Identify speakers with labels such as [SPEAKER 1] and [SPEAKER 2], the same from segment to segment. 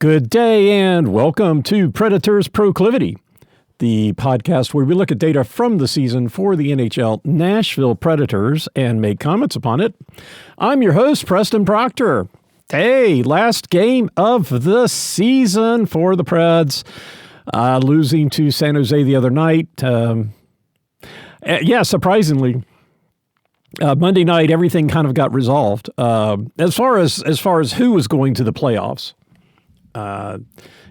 [SPEAKER 1] Good day and welcome to Predators Proclivity, the podcast where we look at data from the season for the NHL Nashville Predators and make comments upon it. I'm your host, Preston Proctor. Hey, last game of the season for the Preds, losing to San Jose the other night. Surprisingly, Monday night everything kind of got resolved. As far as who was going to the playoffs. All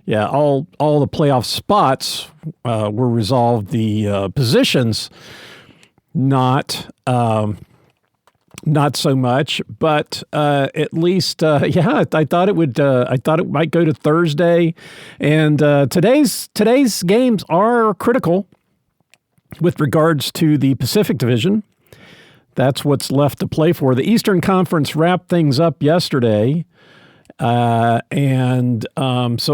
[SPEAKER 1] the playoff spots were resolved. The positions, not so much, but at least, I thought it would. I thought it might go to Thursday, and today's games are critical with regards to the Pacific Division. That's what's left to play for. The Eastern Conference wrapped things up yesterday. So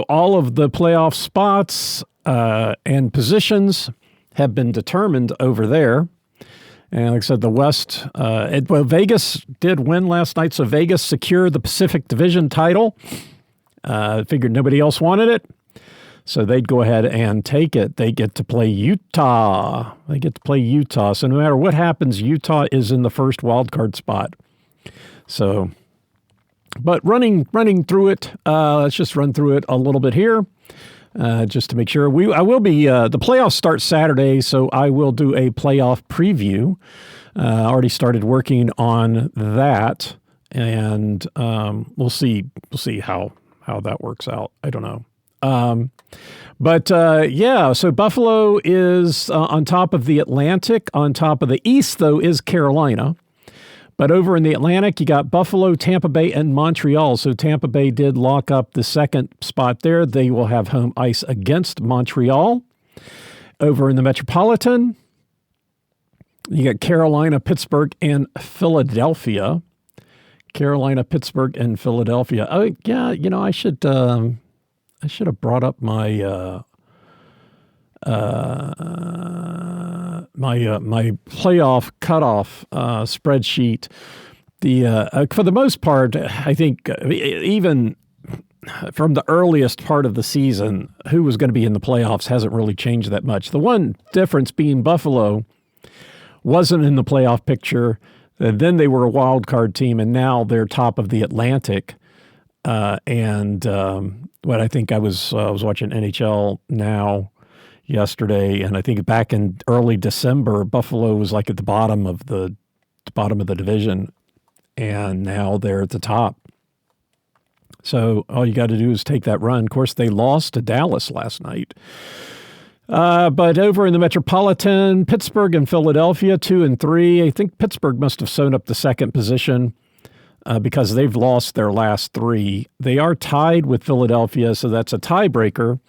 [SPEAKER 1] all of the playoff spots and positions have been determined over there. And like I said, the West, Vegas did win last night, so Vegas secured the Pacific Division title. Figured nobody else wanted it, so they'd go ahead and take it. They get to play Utah. So no matter what happens, Utah is in the first wild card spot. So... But running through it, let's just run through it a little bit here, just to make sure. I will be, the playoffs start Saturday, so I will do a playoff preview. Already started working on that, and we'll see how that works out. I don't know. So Buffalo is on top of the Atlantic. On top of the East, though, is Carolina. But over in the Atlantic, you got Buffalo, Tampa Bay, and Montreal. So Tampa Bay did lock up the second spot there. They will have home ice against Montreal. Over in the Metropolitan, you got Carolina, Pittsburgh, and Philadelphia. Oh, yeah, I should have brought up my my playoff cutoff spreadsheet. For the most part, I think even from the earliest part of the season, who was going to be in the playoffs hasn't really changed that much. The one difference being Buffalo wasn't in the playoff picture. Then they were a wild card team, and now they're top of the Atlantic. I think I was watching NHL Now yesterday, and I think back in early December, Buffalo was like at the bottom of the division, and now they're at the top. So all you got to do is take that run. Of course, they lost to Dallas last night. But over in the Metropolitan, Pittsburgh and Philadelphia, 2 and 3. I think Pittsburgh must have sewn up the second position because they've lost their last 3. They are tied with Philadelphia, so that's a tiebreaker.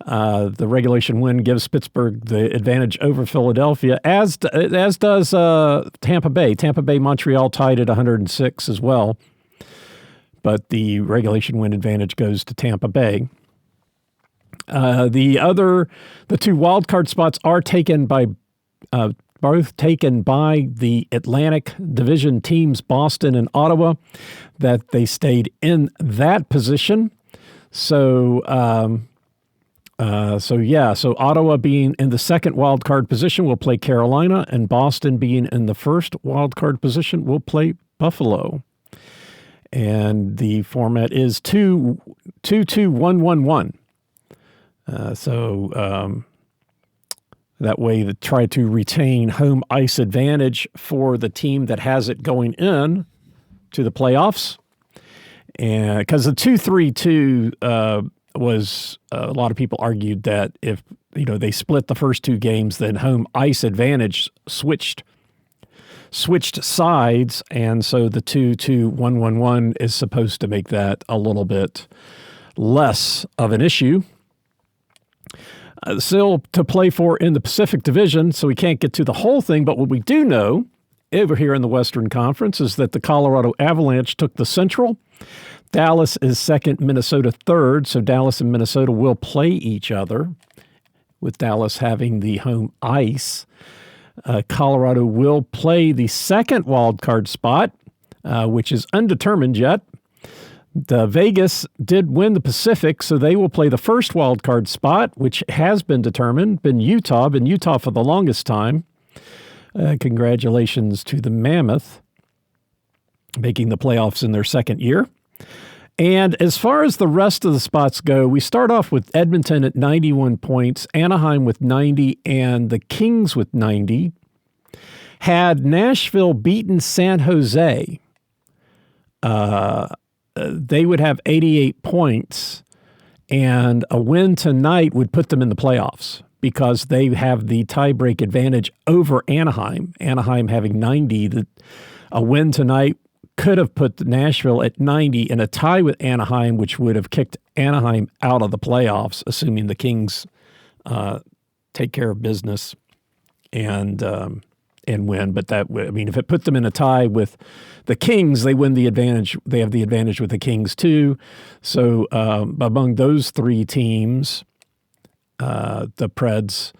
[SPEAKER 1] The regulation win gives Pittsburgh the advantage over Philadelphia, as does Tampa Bay. Tampa Bay, Montreal tied at 106 as well, but the regulation win advantage goes to Tampa Bay. The 2 wild card spots are both taken by the Atlantic Division teams, Boston and Ottawa, that they stayed in that position. So Ottawa being in the second wild card position will play Carolina, and Boston being in the first wild card position will play Buffalo. And the format is 2-2-1-1-1. That way, they try to retain home ice advantage for the team that has it going in to the playoffs. And because the 2-3-2 was a lot of people argued that if they split the first 2 games, then home ice advantage switched sides, and so the 2-2-1-1-1 is supposed to make that a little bit less of an issue. Still to play for in the Pacific Division, so we can't get to the whole thing, but what we do know over here in the Western Conference is that the Colorado Avalanche took the Central. Dallas is second, Minnesota third, so Dallas and Minnesota will play each other, with Dallas having the home ice. Colorado will play the second wild card spot, which is undetermined yet. The Vegas did win the Pacific, so they will play the first wild card spot, which has been determined. Been Utah for the longest time. Congratulations to the Mammoth, making the playoffs in their second year. And as far as the rest of the spots go, we start off with Edmonton at 91 points, Anaheim with 90, and the Kings with 90. Had Nashville beaten San Jose, they would have 88 points, and a win tonight would put them in the playoffs because they have the tiebreak advantage over Anaheim. Anaheim having 90, a win tonight could have put Nashville at 90 and a tie with Anaheim, which would have kicked Anaheim out of the playoffs, assuming the Kings take care of business and win. But if it put them in a tie with the Kings, they win the advantage. They have the advantage with the Kings too. So among those three teams, the Preds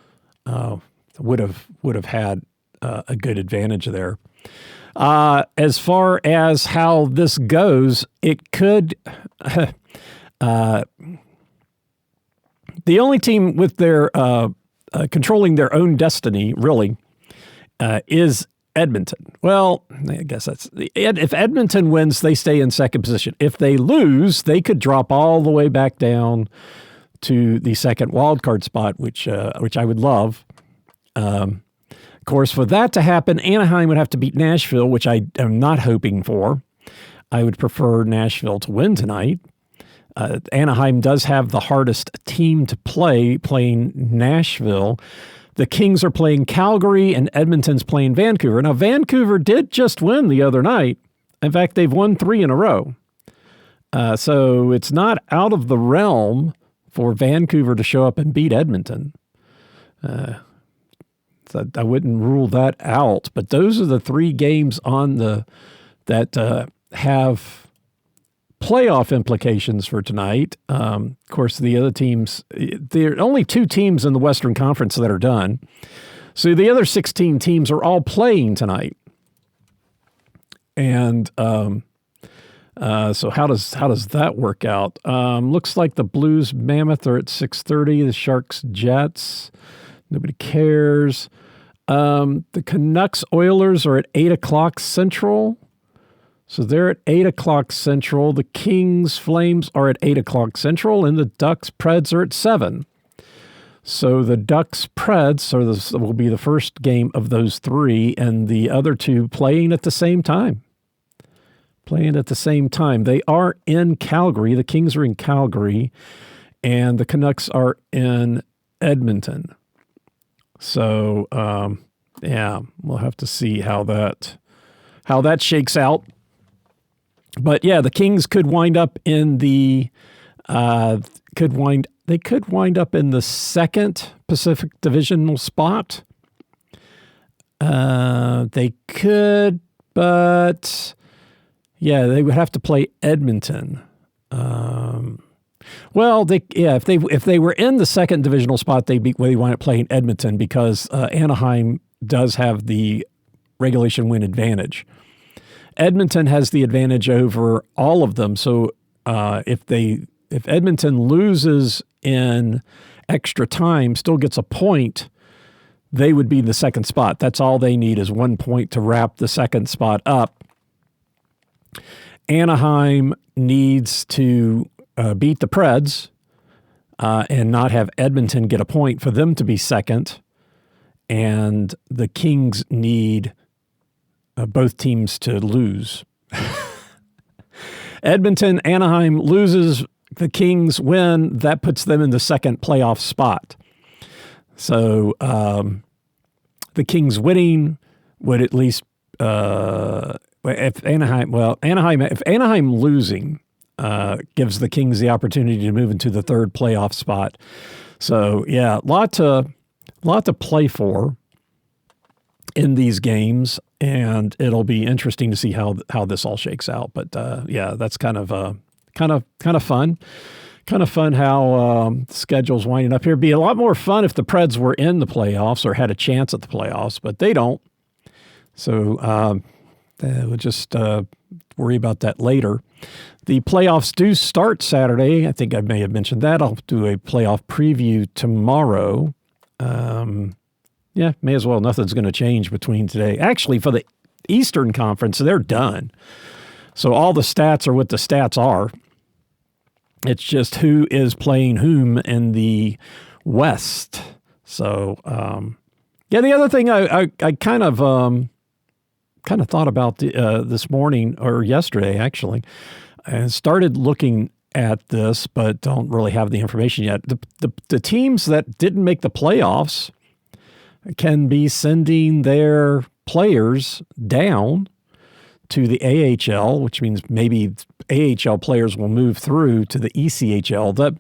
[SPEAKER 1] would have had a good advantage there. As far as how this goes, it could. The only team with their controlling their own destiny, really, is Edmonton. Well, I guess if Edmonton wins, they stay in second position. If they lose, they could drop all the way back down to the second wild card spot, which I would love. Of course, for that to happen, Anaheim would have to beat Nashville, which I am not hoping for. I would prefer Nashville to win tonight. Anaheim does have the hardest team to play, playing Nashville. The Kings are playing Calgary, and Edmonton's playing Vancouver. Now, Vancouver did just win the other night. In fact, they've won 3 in a row. So it's not out of the realm for Vancouver to show up and beat Edmonton. So I wouldn't rule that out. But those are the 3 games on that have playoff implications for tonight. Of course, the other teams, there are only 2 teams in the Western Conference that are done. So the other 16 teams are all playing tonight. And so how does that work out? Looks like the Blues Mammoth are at 6:30, the Sharks Jets. Nobody cares. The Canucks Oilers are at 8 o'clock Central. So they're at 8 o'clock Central. The Kings Flames are at 8 o'clock Central, and the Ducks Preds are at 7. So the Ducks Preds will be the first game of those 3, and the other 2 playing at the same time. They are in Calgary. The Kings are in Calgary, and the Canucks are in Edmonton. So, we'll have to see how that shakes out. But yeah, the Kings could wind up in the they could wind up in the second Pacific Divisional spot. They could, but yeah, they would have to play Edmonton. If they were in the second divisional spot, they wind up playing Edmonton because Anaheim does have the regulation win advantage. Edmonton has the advantage over all of them. So if Edmonton loses in extra time, still gets a point, they would be the second spot. That's all they need is 1 point to wrap the second spot up. Anaheim needs to beat the Preds and not have Edmonton get a point for them to be second. And the Kings need both teams to lose. Edmonton, Anaheim loses, the Kings win, that puts them in the second playoff spot. So the Kings winning would at least if Anaheim losing gives the Kings the opportunity to move into the third playoff spot. So yeah, lot to play for in these games, and it'll be interesting to see how this all shakes out. But that's kind of fun. Kind of fun how the schedule's winding up here. It'd be a lot more fun if the Preds were in the playoffs or had a chance at the playoffs, but they don't. So we'll just worry about that later. The playoffs do start Saturday. I think I may have mentioned that. I'll do a playoff preview tomorrow. Yeah, may as well. Nothing's going to change between today. Actually, for the Eastern Conference, they're done. So all the stats are what the stats are. It's just who is playing whom in the West. So, yeah, the other thing I kind of thought about this morning or yesterday, actually, and started looking at this, but don't really have the information yet. The teams that didn't make the playoffs can be sending their players down to the AHL, which means maybe AHL players will move through to the ECHL.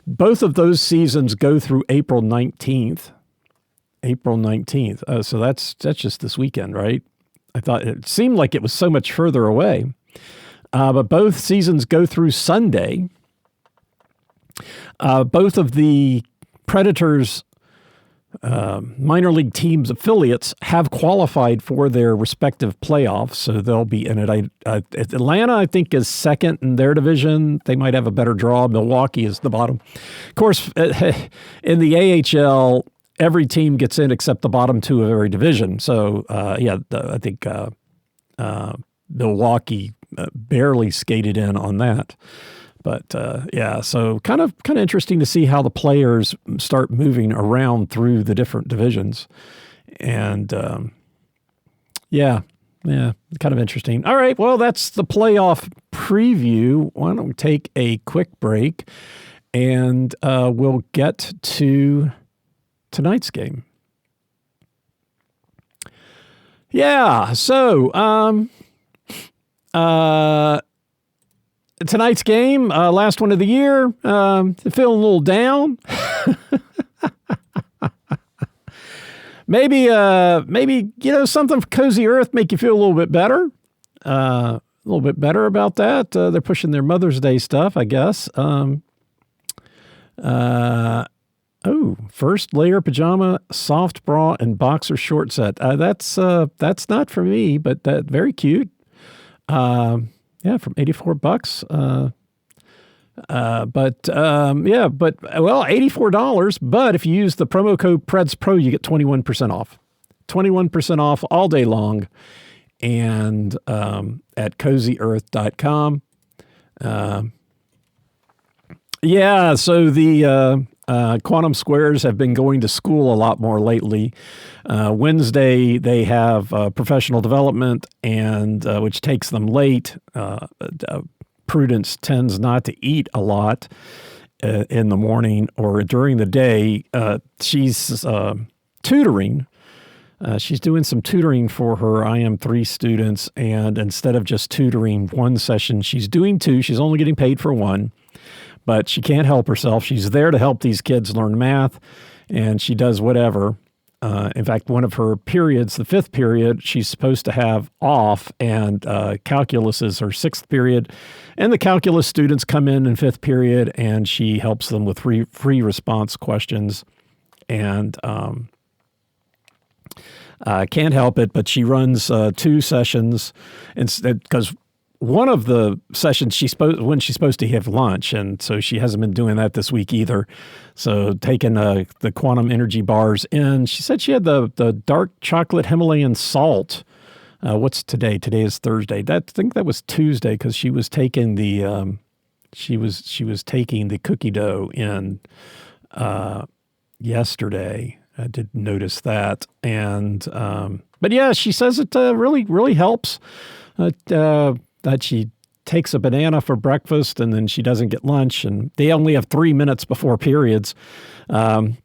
[SPEAKER 1] Both of those seasons go through April 19th. So that's just this weekend, right? I thought it seemed like it was so much further away. But both seasons go through Sunday. Both of the Predators' minor league teams' affiliates have qualified for their respective playoffs, so they'll be in it. Atlanta, I think, is second in their division. They might have a better draw. Milwaukee is the bottom. Of course, in the AHL, every team gets in except the bottom two of every division. So, I think Milwaukee barely skated in on that. But so kind of interesting to see how the players start moving around through the different divisions. And kind of interesting. All right, well, that's the playoff preview. Why don't we take a quick break and we'll get to tonight's game. Yeah, so tonight's game, last one of the year, feeling a little down. maybe something for Cozy Earth make you feel a little bit better. About that. They're pushing their Mother's Day stuff, I guess. First layer pajama, soft bra, and boxer short set. That's not for me, but very cute. From $84. $84. But if you use the promo code PredsPro, you get 21% off. 21% off all day long, and at CozyEarth.com. So the Quantum Squares have been going to school a lot more lately. Wednesday, they have professional development, and which takes them late. Prudence tends not to eat a lot in the morning or during the day. She's tutoring. She's doing some tutoring for her IM3 students, and instead of just tutoring one session, she's doing two. She's only getting paid for one. But she can't help herself. She's there to help these kids learn math, and she does whatever. In fact, one of her periods, the fifth period, she's supposed to have off, and calculus is her sixth period. And the calculus students come in fifth period, and she helps them with free response questions. And can't help it, but she runs two sessions instead, because one of the sessions she's supposed to have lunch, and so she hasn't been doing that this week either. So taking the quantum energy bars in, she said she had the dark chocolate Himalayan salt. What's today? Today is Thursday. I think that was Tuesday, because she was taking the she was taking the cookie dough in yesterday. I did notice that, and but yeah, she says it really helps. That she takes a banana for breakfast, and then she doesn't get lunch, and they only have 3 minutes before periods. I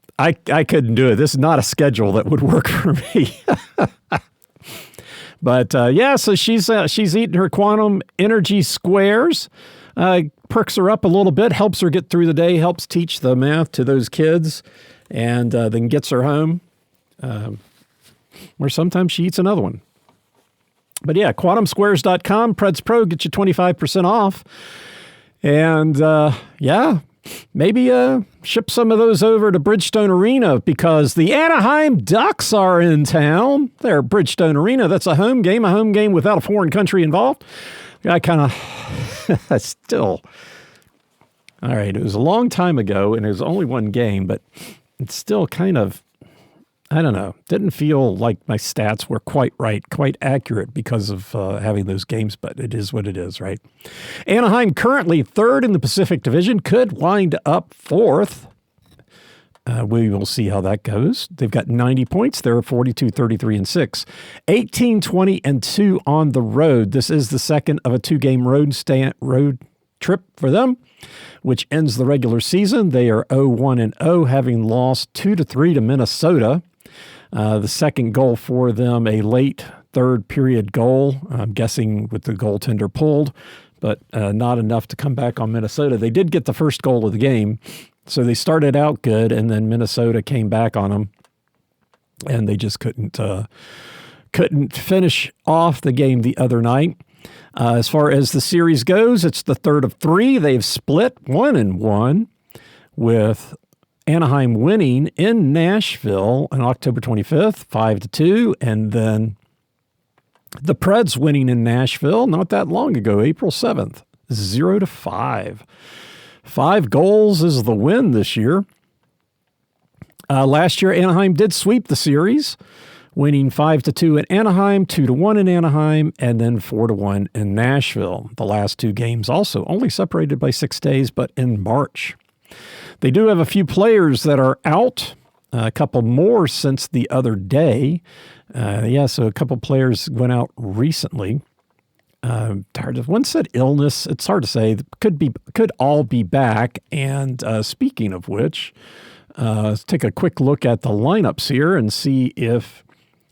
[SPEAKER 1] couldn't do it. This is not a schedule that would work for me. But so she's eating her quantum energy squares, perks her up a little bit, helps her get through the day, helps teach the math to those kids, and then gets her home, where sometimes she eats another one. But yeah, quantumsquares.com, Preds Pro, get you 25% off. And maybe ship some of those over to Bridgestone Arena, because the Anaheim Ducks are in town. They're at Bridgestone Arena. That's a home game without a foreign country involved. I kind of still. All right, it was a long time ago, and it was only one game, but it's still kind of, I don't know, didn't feel like my stats were quite right, quite accurate because of having those games, but it is what it is, right? Anaheim currently third in the Pacific Division, could wind up fourth. We will see how that goes. They've got 90 points. They're 42, 33, and 6. 18, 20, and 2 on the road. This is the second of a two-game road trip for them, which ends the regular season. They are 0-1-0, having lost 2-3 to Minnesota. The second goal for them, a late third period goal, I'm guessing with the goaltender pulled, but not enough to come back on Minnesota. They did get the first goal of the game, so they started out good, and then Minnesota came back on them, and they just couldn't finish off the game the other night. As far as the series goes, it's the third of three. They've split 1-1 with Anaheim winning in Nashville on October 25th, 5-2, and then the Preds winning in Nashville not that long ago, April 7th, 0-5. 5 goals is the win this year. Last year, Anaheim did sweep the series, winning 5-2 in Anaheim, 2-1 in Anaheim, and then 4-1 in Nashville. The last two games also only separated by 6 days, but in March. They do have a few players that are out, a couple more since the other day. So a couple players went out recently. One said illness. It's hard to say. Could all be back. And speaking of which, let's take a quick look at the lineups here and see if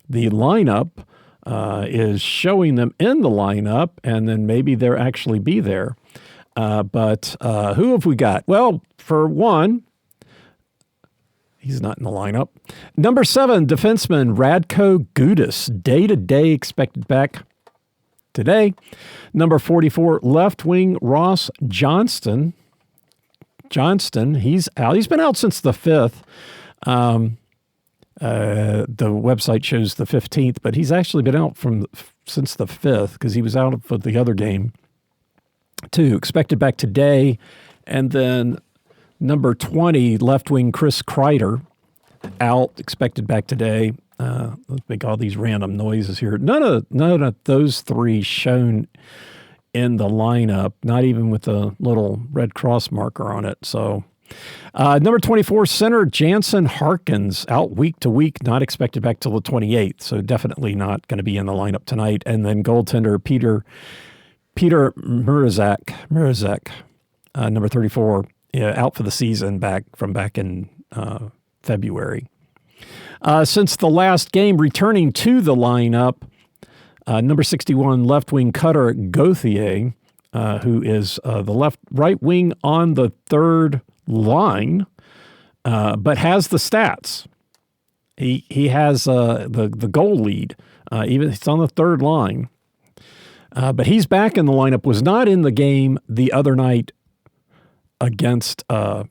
[SPEAKER 1] the lineup is showing them in the lineup, and then maybe they'll actually be there. But who have we got? Well, for one, he's not in the lineup. Number 7, defenseman Radko Gudas, day-to-day expected back today. Number 44, left wing Ross Johnston. He's out. He's been out since the 5th. The website shows the 15th, but he's actually been out since the 5th because he was out for the other game too. Expected back today. And then number 20, left wing Chris Kreider, out, expected back today. Let's make all these random noises here. None of those three shown in the lineup, not even with a little red cross marker on it. So number 24, center Jansen Harkins, out week to week, not expected back till the 28th. So definitely not going to be in the lineup tonight. And then goaltender Peter Mrazek, number 34, out for the season, back in February. Since the last game, returning to the lineup, number 61, left wing Cutter Gauthier, who is the right wing on the third line, but has the stats. He has the goal lead. Even it's on the third line. But he's back in the lineup, was not in the game the other night against the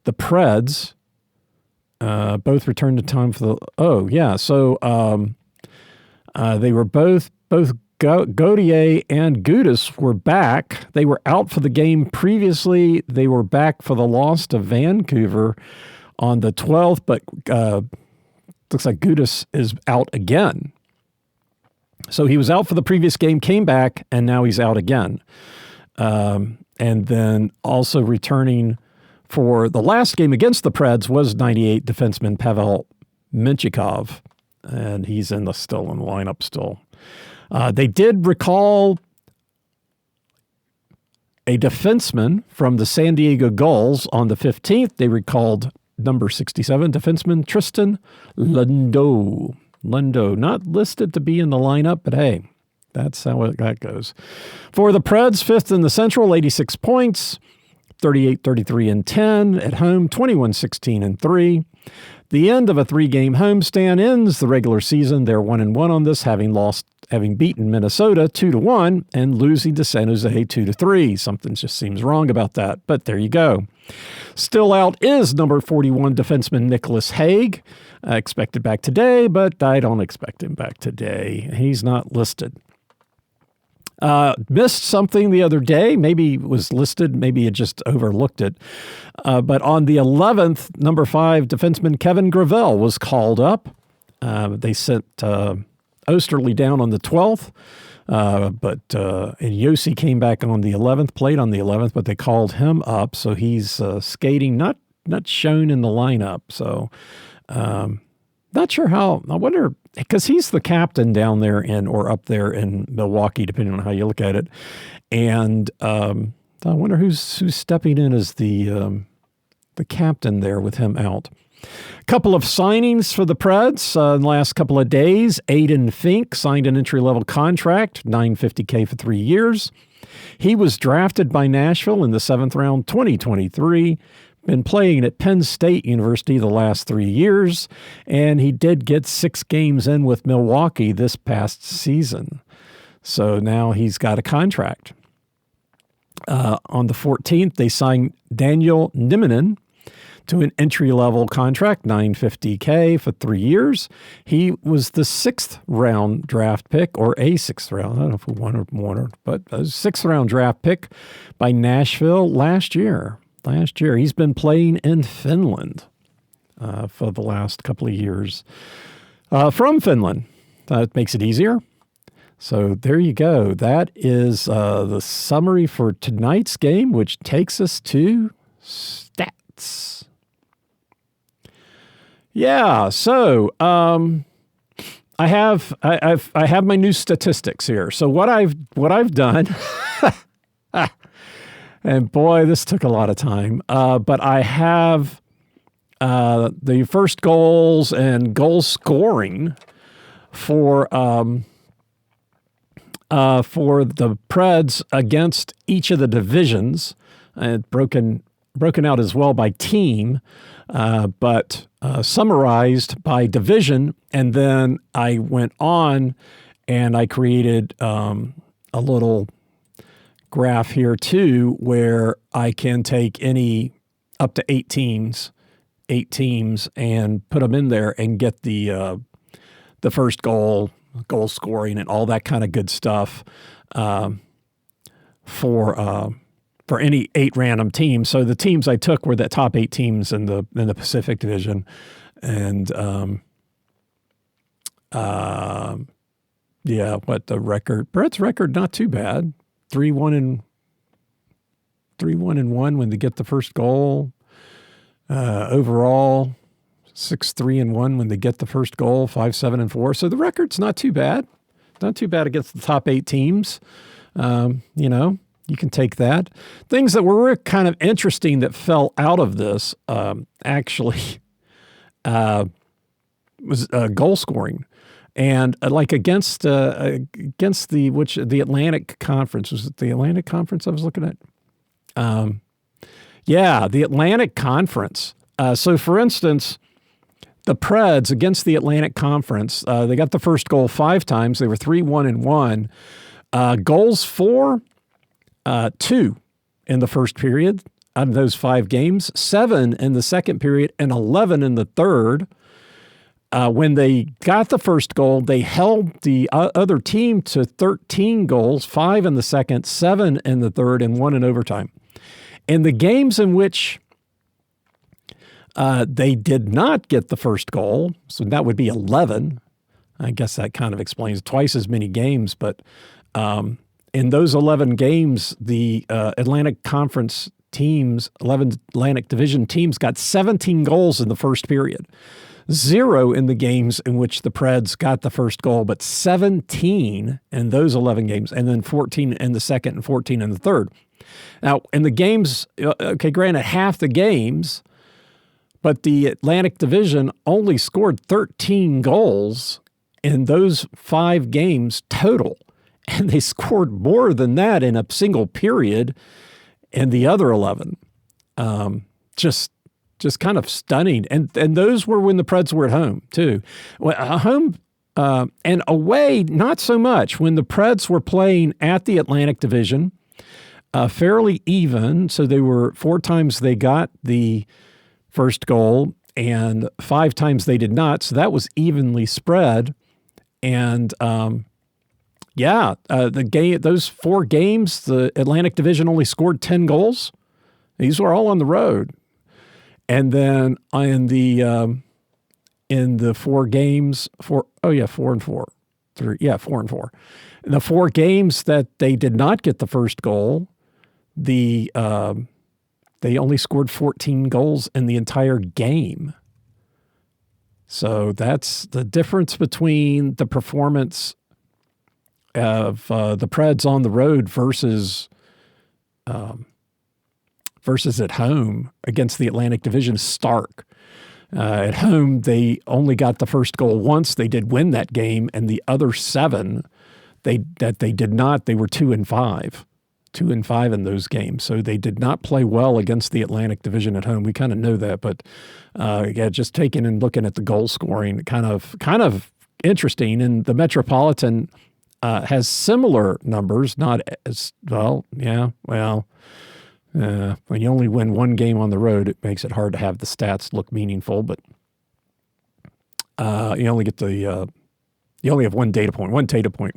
[SPEAKER 1] Preds. Both returned to time for the... Oh, yeah. So they were both Gauthier and Gudas were back. They were out for the game previously. They were back for the loss to Vancouver on the 12th, but looks like Gudas is out again. So he was out for the previous game, came back, and now he's out again. And then also returning for the last game against the Preds was 98 defenseman Pavel Minchikov, and he's still in the lineup still. They did recall a defenseman from the San Diego Gulls on the 15th. They recalled number 67 defenseman Tristan Lundo, not listed to be in the lineup, but hey, that's how that goes. For the Preds, 5th in the Central, 86 points, 38, 33, and 10. At home, 21, 16, and 3. The end of a 3-game homestand ends the regular season. They're 1-1 on this, having beaten Minnesota 2-1 and losing to San Jose 2-3. Something just seems wrong about that, but there you go. Still out is number 41 defenseman Nicholas Hague, expected back today, but I don't expect him back today. He's not listed. Missed something the other day. Maybe it was listed. Maybe it just overlooked it. But on the 11th, number 5 defenseman Kevin Gravel was called up. They sent Osterley down on the 12th. But Yossi came back on the 11th, played on the 11th, but they called him up. So he's skating, not shown in the lineup. So not sure how. I wonder, because he's the captain down there or up there in Milwaukee, depending on how you look at it. And I wonder who's stepping in as the captain there with him out. A couple of signings for the Preds in the last couple of days. Aiden Fink signed an entry-level contract, $950K for 3 years. He was drafted by Nashville in the 7th round, 2023. Been playing at Penn State University the last 3 years, and he did get 6 games in with Milwaukee this past season. So now he's got a contract. On the 14th, they signed Daniel Nieminen to an entry-level contract, $950K for 3 years. He was the 6th round draft pick, or a 6th round. I don't know if we won or more, but a 6th round draft pick by Nashville last year. He's been playing in Finland for the last couple of years from Finland. That makes it easier. So there you go. That is the summary for tonight's game, which takes us to stats. Yeah, so I have my new statistics here. So what I've done, and boy, this took a lot of time. But I have the first goals and goal scoring for the Preds against each of the divisions, and broken out as well by team, but summarized by division. And then I went on and I created a little graph here too, where I can take any up to 8 teams and put them in there and get the first goal scoring and all that kind of good stuff for any 8 random teams. So the teams I took were the top 8 teams in the Pacific Division, and what the record? Brett's record not too bad. 3-1-1 when they get the first goal. Overall, 6-3-1 when they get the first goal. 5-7-4. So the record's not too bad. Not too bad against the top 8 teams. You can take that. Things that were kind of interesting that fell out of this actually was goal scoring. And like against the Atlantic Conference. Was it the Atlantic Conference I was looking at? The Atlantic Conference. So for instance, the Preds against the Atlantic Conference, they got the first goal 5 times. They were 3-1-1. Goals for 2 in the first period out of those 5 games, 7 in the second period, and 11 in the third. When they got the first goal, they held the other team to 13 goals, 5 in the second, 7 in the third, and 1 in overtime. In the games in which they did not get the first goal, so that would be 11. I guess that kind of explains twice as many games, but in those 11 games, the Atlantic Conference teams, 11 Atlantic Division teams got 17 goals in the first period. 0 in the games in which the Preds got the first goal, but 17 in those 11 games, and then 14 in the second and 14 in the third. Now, in the games, granted, half the games, but the Atlantic Division only scored 13 goals in those 5 games total. And they scored more than that in a single period in the other 11. Just kind of stunning. And those were when the Preds were at home, too. Home and away, not so much. When the Preds were playing at the Atlantic Division, fairly even. So they were 4 times they got the first goal and 5 times they did not. So that was evenly spread. And those 4 games, the Atlantic Division only scored 10 goals. These were all on the road. And then in the 4 games, 4 and 4. 4 and 4. In the 4 games that they did not get the first goal, they only scored 14 goals in the entire game. So that's the difference between the performance of the Preds on the road versus at home against the Atlantic Division is stark. At home, they only got the first goal once. They did win that game, and the other 7 they did not. They were 2-5. 2-5 in those games. So they did not play well against the Atlantic Division at home. We kind of know that, but just taking and looking at the goal scoring, kind of interesting. And the Metropolitan has similar numbers, not as well. Yeah, well, when you only win 1 game on the road, it makes it hard to have the stats look meaningful. But you only get you only have one data point.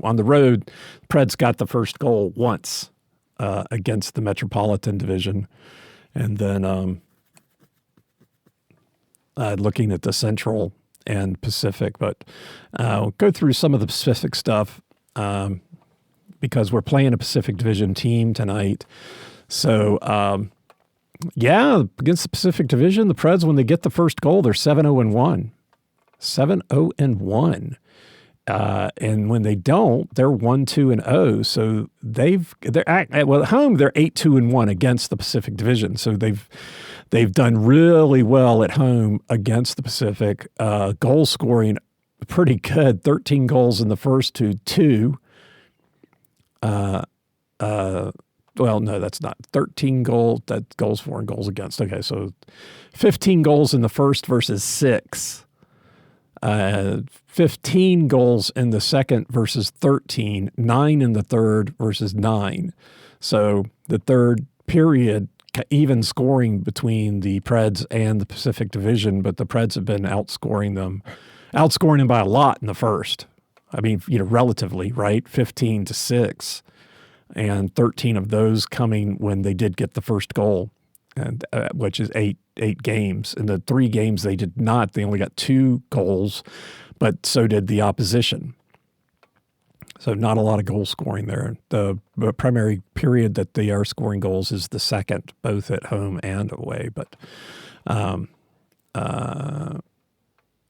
[SPEAKER 1] On the road, Preds got the first goal once against the Metropolitan Division. And then looking at the Central and Pacific. But we'll go through some of the Pacific stuff because we're playing a Pacific Division team tonight. So, against the Pacific Division, the Preds, when they get the first goal, they're 7-0-1. 7-0-1. And when they don't, they're 1-2-0. So at home they're 8-2-1 against the Pacific Division. So they've done really well at home against the Pacific. Goal scoring pretty good. 13 goals in the first to 2. Well, no, that's not 13 goals. That goals for and goals against. Okay, so 15 goals in the first versus 6. 15 goals in the second versus 13, 9 in the third versus 9. So the third period, even scoring between the Preds and the Pacific Division, but the Preds have been outscoring them by a lot in the first. I mean, relatively, right? 15-6, and 13 of those coming when they did get the first goal, and which is eight games. In the 3 games they did not. They only got 2 goals, but so did the opposition. So not a lot of goal scoring there. The primary period that they are scoring goals is the second, both at home and away. But no,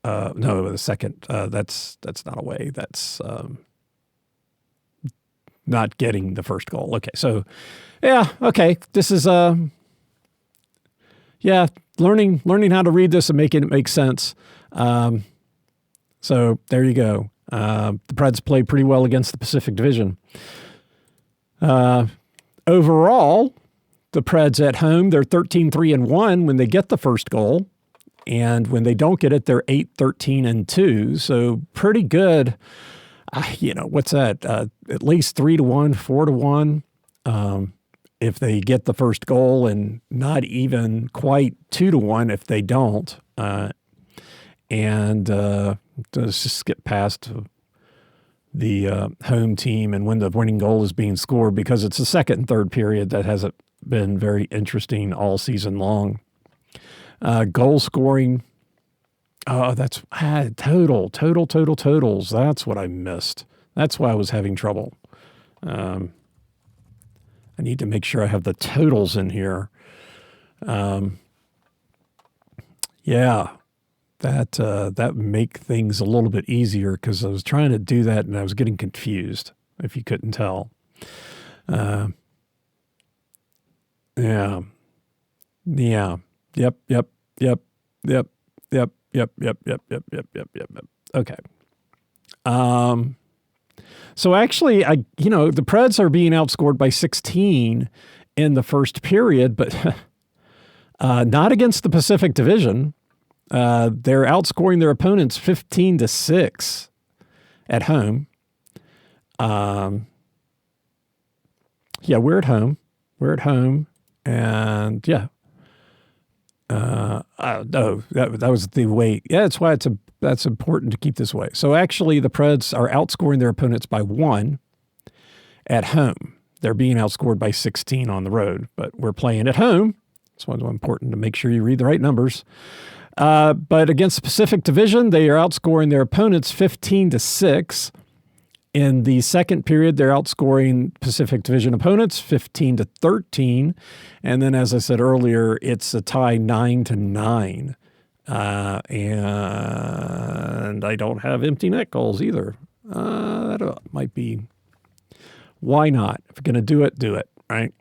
[SPEAKER 1] the second, that's not away. That's not getting the first goal. Okay, so okay. This is learning how to read this and making it make sense. So there you go. The Preds played pretty well against the Pacific Division. Overall, the Preds at home, they're 13-3-1 when they get the first goal. And when they don't get it, they're 8-13-2. So pretty good. What's that? At least 3-1, 4-1. If they get the first goal, and not even quite 2-1 if they don't. Let's just skip past the home team and when the winning goal is being scored, because it's the second and third period that hasn't been very interesting all season long. Goal scoring. Oh, that's totals. That's what I missed. That's why I was having trouble. I need to make sure I have the totals in here. That make things a little bit easier, because I was trying to do that and I was getting confused, if you couldn't tell. Yep. Okay. So actually, the Preds are being outscored by 16 in the first period, but not against the Pacific Division. They're outscoring their opponents 15-6 at home. We're at home. And that was the way. Yeah, that's why that's important to keep this way. So actually, the Preds are outscoring their opponents by 1 at home. They're being outscored by 16 on the road, but we're playing at home. It's important to make sure you read the right numbers. But against the Pacific Division, they are outscoring their opponents 15-6. In the second period, they're outscoring Pacific Division opponents 15-13. And then, as I said earlier, it's a tie 9-9. And I don't have empty net goals either. That might be... Why not? If you're going to do it, right?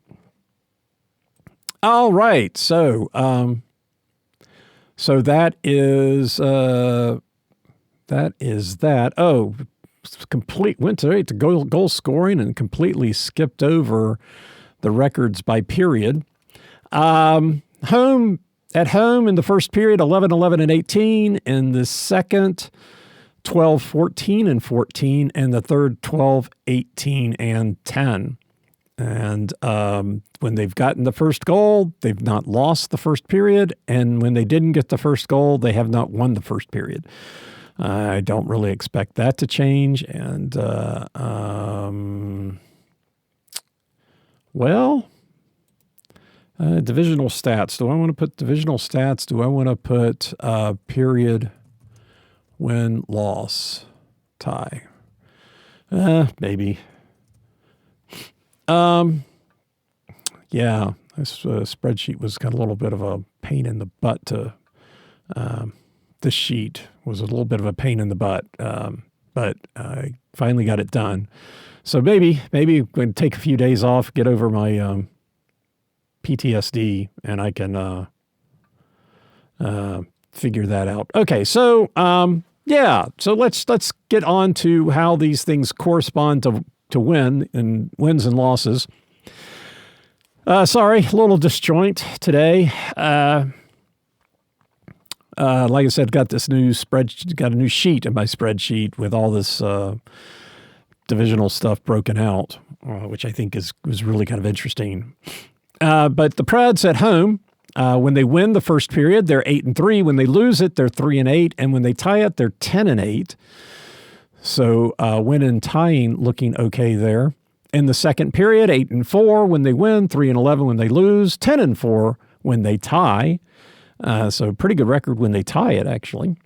[SPEAKER 1] All right. So that is that. Oh, went straight to goal scoring and completely skipped over the records by period. At home in the first period, 11-11-18. In the second, 12-14-14, and the third 12-18-10. And when they've gotten the first goal, they've not lost the first period. And when they didn't get the first goal, they have not won the first period. I don't really expect that to change. And, divisional stats. Do I want to put divisional stats? Do I want to put period, win, loss, tie? Maybe. Yeah, this spreadsheet was kind of a little bit of a pain in the butt to, this sheet was a little bit of a pain in the butt, but I finally got it done. So maybe I'm going to take a few days off, get over my PTSD, and I can figure that out. Okay, so so let's get on to how these things correspond to wins and losses. Sorry, a little disjoint today. Like I said, got a new sheet in my spreadsheet with all this divisional stuff broken out, which I think was really kind of interesting. But the Preds at home, when they win the first period, they're 8-3. When they lose it, they're 3-8, and when they tie it, they're 10-8. So win and tying looking okay there. In the second period, 8-4 when they win, 3-11 when they lose, 10-4 when they tie. So pretty good record when they tie it, actually.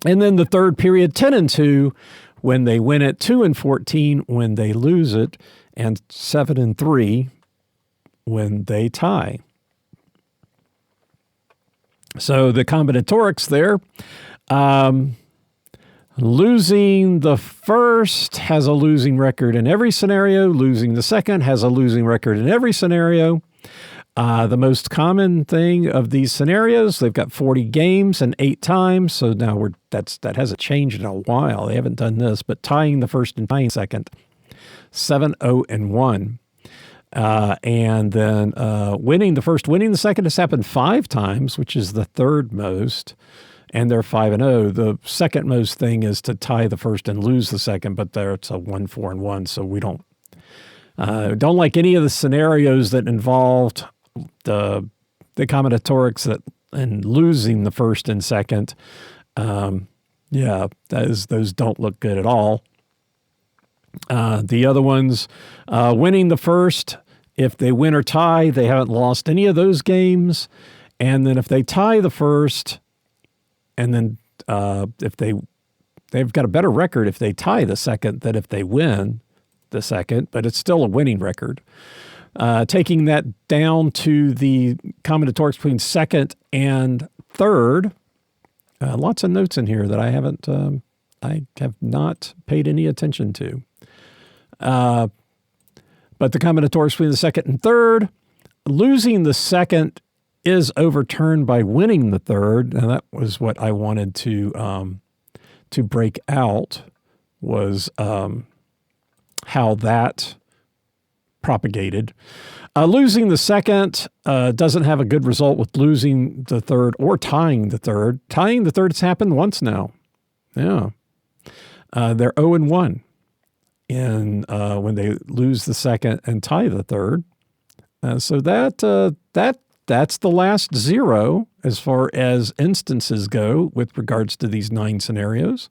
[SPEAKER 1] And then the third period, 10-2 when they win it, 2-14 when they lose it, and 7-3 when they tie. So the combinatorics there, losing the first has a losing record in every scenario. Losing the second has a losing record in every scenario. The most common thing of these scenarios, they've got 40 games and 8 times. So now that hasn't changed in a while. They haven't done this, but tying the first and tying second, 7-0-1. And then winning the first, winning the second has happened 5 times, which is the third most. And they're 5-0. The second most thing is to tie the first and lose the second, but there it's a 1-4-1. So we don't like any of the scenarios that involved the combinatorics that and losing the first and second. Those don't look good at all. The other ones, winning the first, if they win or tie, they haven't lost any of those games. And then if they tie the first, and then if they've got a better record if they tie the second than if they win the second, but it's still a winning record. Taking that down to the combinatorics between second and third, lots of notes in here that I have not paid any attention to. But the combinatorics between the second and third, losing the second is overturned by winning the third, and that was what I wanted to break out, was how that propagated. Losing the second doesn't have a good result with losing the third or tying the third. Tying the third has happened once now. Yeah. They're 0-1 when they lose the second and tie the third. So that's the last 0 as far as instances go with regards to these 9 scenarios.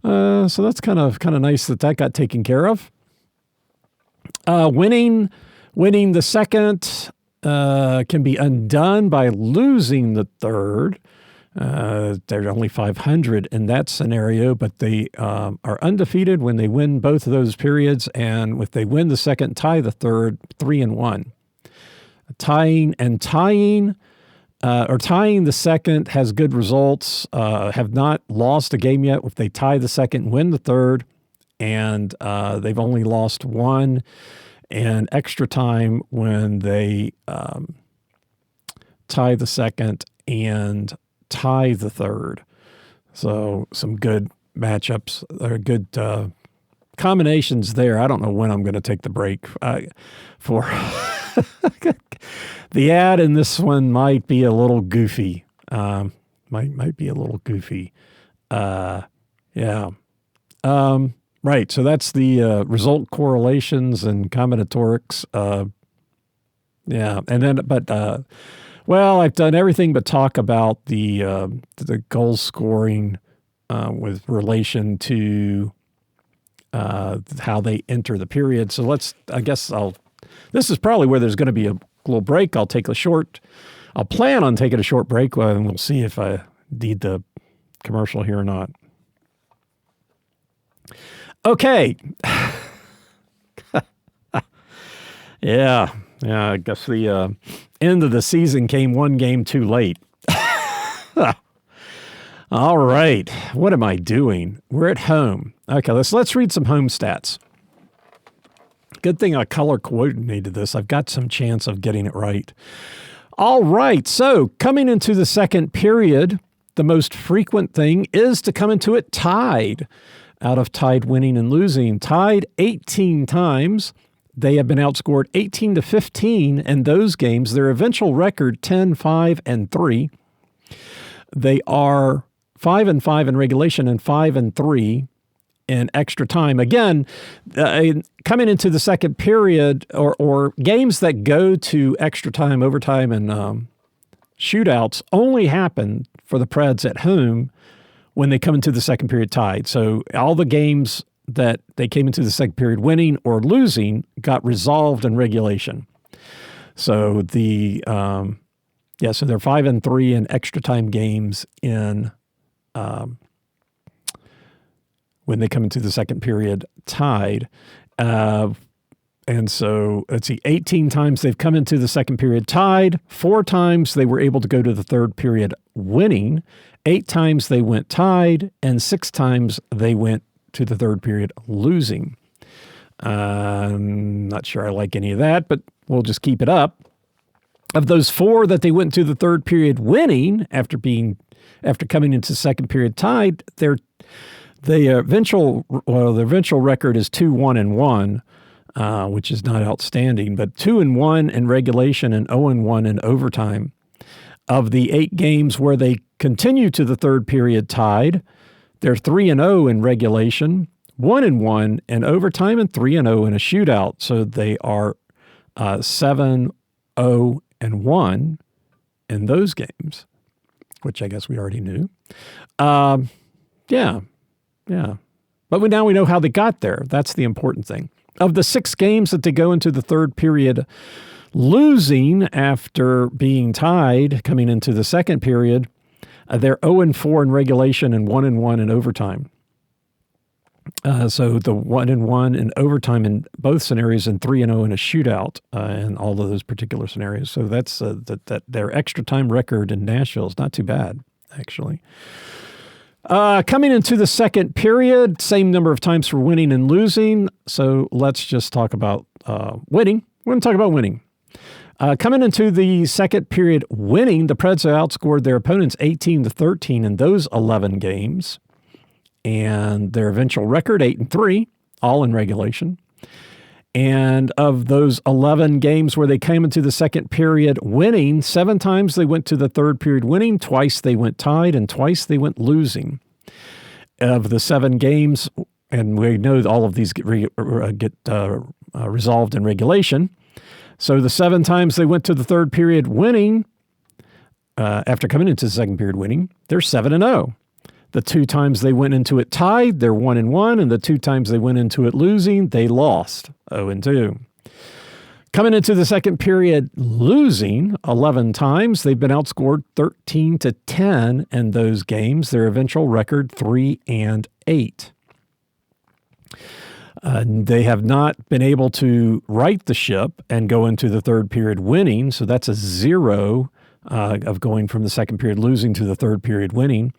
[SPEAKER 1] So that's kind of nice that got taken care of. Winning the second can be undone by losing the third. They're only 500 in that scenario, but they are undefeated when they win both of those periods, and if they win the second, tie the third, 3-1. Tying the second has good results. Have not lost a game yet if they tie the second, win the third, and they've only lost one in extra time when they tie the second and tie the third. So some good matchups, or good combinations there. I don't know when I'm going to take the break for the ad in this one might be a little goofy. Might be a little goofy. Yeah. Right. So that's the result correlations and combinatorics. Yeah. And then, but well, I've done everything but talk about the goal scoring with relation to how they enter the period. So this is probably where there's going to be a little break. I'll plan on taking a short break, and we'll see if I need the commercial here or not. Okay. Yeah, I guess the end of the season came one game too late. All right. What am I doing? We're at home. Okay, let's read some home stats. Good thing I color coordinated this. I've got some chance of getting it right. All right. So coming into the second period, the most frequent thing is to come into it tied. Out of tied, winning, and losing. Tied 18 times. They have been outscored 18-15 in those games. Their eventual record 10-5-3. They are 5-5 in regulation and 5-3 in extra time. Again, coming into the second period, or games that go to extra time, overtime, and shootouts only happen for the Preds at home when they come into the second period tied. So all the games that they came into the second period winning or losing got resolved in regulation. So so they're 5-3 in extra time games in when they come into the second period tied. And so let's see, 18 times they've come into the second period tied. 4 times they were able to go to the third period winning. 8 times they went tied, and 6 times they went to the third period losing. I'm not sure I like any of that, but we'll just keep it up. Of those 4 that they went to the third period winning after coming into second period tied, their eventual record is 2-1-1, which is not outstanding, but 2-1 in regulation and 0-1 in overtime. Of the 8 games where they continue to the third period tied, they're 3-0 in regulation, 1-1 in overtime, and 3-0 in a shootout. So they are 7-0-1 in those games, which I guess we already knew. Yeah. But now we know how they got there. That's the important thing. Of the 6 games that they go into the third period losing after being tied coming into the second period, they're 0-4 in regulation and 1-1 in overtime. So the 1-1 in overtime in both scenarios and 3-0 in a shootout in all of those particular scenarios. So that's that their extra time record in Nashville is not too bad, actually. Coming into the second period, same number of times for winning and losing. So let's just talk about winning. We're going to talk about winning. Coming into the second period winning, the Preds have outscored their opponents 18-13 in those 11 games. And their eventual record, 8-3, all in regulation. And of those 11 games where they came into the second period winning, 7 times they went to the third period winning, twice they went tied, and twice they went losing. Of the 7 games, and we know all of these get resolved in regulation. So the 7 times they went to the third period winning, after coming into the second period winning, they're 7-0. The 2 times they went into it tied, they're 1-1, and the 2 times they went into it losing, they lost 0-2. Coming into the second period, losing 11 times. They've been outscored 13-10 in those games. Their eventual record 3-8. They have not been able to right the ship and go into the third period winning. So that's a 0 of going from the second period losing to the third period winning.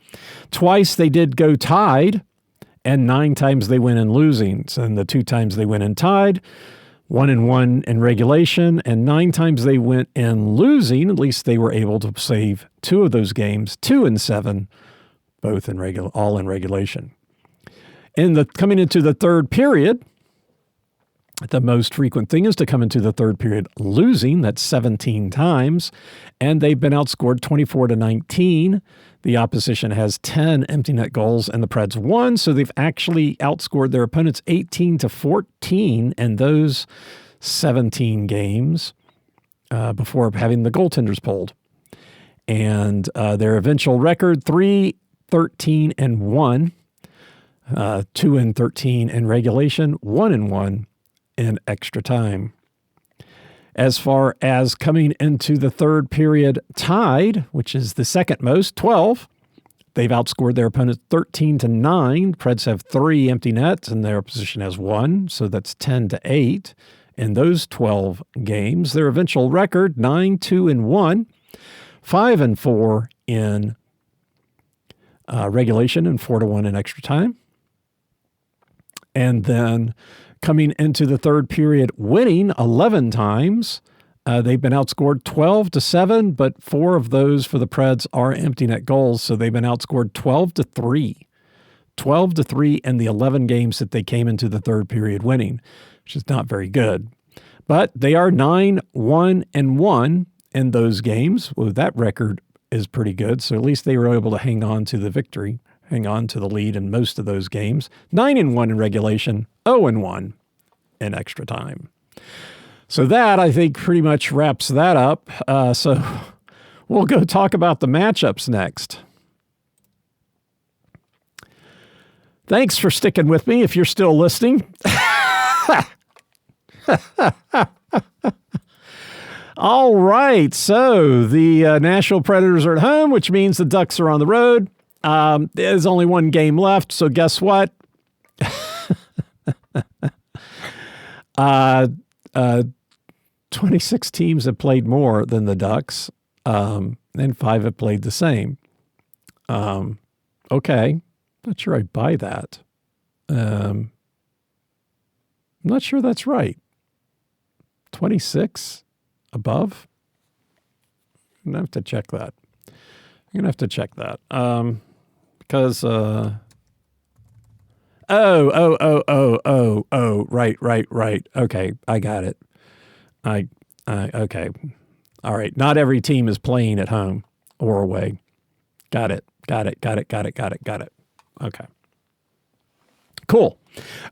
[SPEAKER 1] Twice they did go tied, and 9 times they went in losing. And the 2 times they went in tied, 1-1 in regulation, and 9 times they went in losing. At least they were able to save 2 of those games, 2-7, both all in regulation. Coming into the third period, the most frequent thing is to come into the third period losing. That's 17 times, and they've been outscored 24-19. The opposition has 10 empty net goals, and the Preds 1, so they've actually outscored their opponents 18-14 in those 17 games before having the goaltenders pulled. And their eventual record, 3-13-1. 2-13 in regulation, 1-1 in extra time. As far as coming into the third period tied, which is the second most, 12, they've outscored their opponents 13-9. Preds have 3 empty nets and their opposition has 1, so that's 10-8 in those 12 games. Their eventual record, 9-2-1, 5-4 in regulation and 4-1 in extra time. And then coming into the third period, winning 11 times. They've been outscored 12-7, but 4 of those for the Preds are empty net goals. So they've been outscored 12-3. 12-3 in the 11 games that they came into the third period winning, which is not very good. But they are 9-1-1 in those games. Well, that record is pretty good. So at least they were able to hang on to the victory. Hang on to the lead in most of those games. 9-1 in regulation, 0-1 in extra time. So that, I think, pretty much wraps that up. So we'll go talk about the matchups next. Thanks for sticking with me if you're still listening. All right, so the Nashville Predators are at home, which means the Ducks are on the road. There's only one game left, so guess what? 26 teams have played more than the Ducks, and 5 have played the same. Okay, not sure I buy that. I'm not sure that's right. 26 above? I'm going to have to check that. Because, right. Okay, I got it. Okay. All right, not every team is playing at home or away. Got it. Okay. Cool.